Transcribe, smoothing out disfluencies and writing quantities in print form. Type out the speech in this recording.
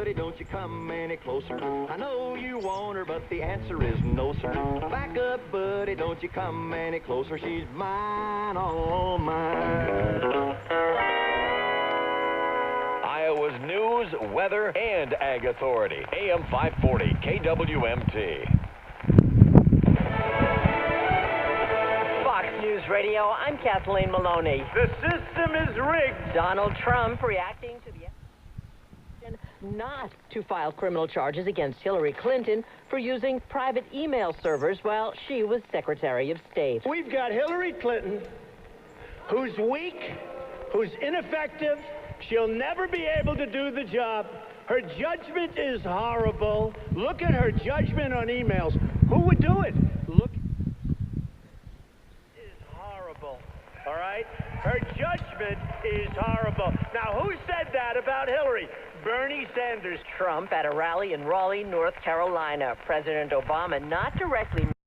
buddy, don't you come any closer. I know you want her, but the answer is no, sir. Back up, buddy, don't you come any closer. She's mine, all mine. Iowa's news, weather, and ag authority. AM 540 KWMT. Fox News Radio, I'm Kathleen Maloney. The system is rigged. Donald Trump reacting to the not to file criminal charges against Hillary Clinton for using private email servers while she was Secretary of State. We've got Hillary Clinton, who's weak, who's ineffective. She'll never be able to do the job. Her judgment is horrible. Look at her judgment on emails. Who would do it? Look. Is horrible. All right? Her judgment is horrible. Now, who said that about Hillary? Bernie Sanders. Trump at a rally in Raleigh, North Carolina. President Obama not directly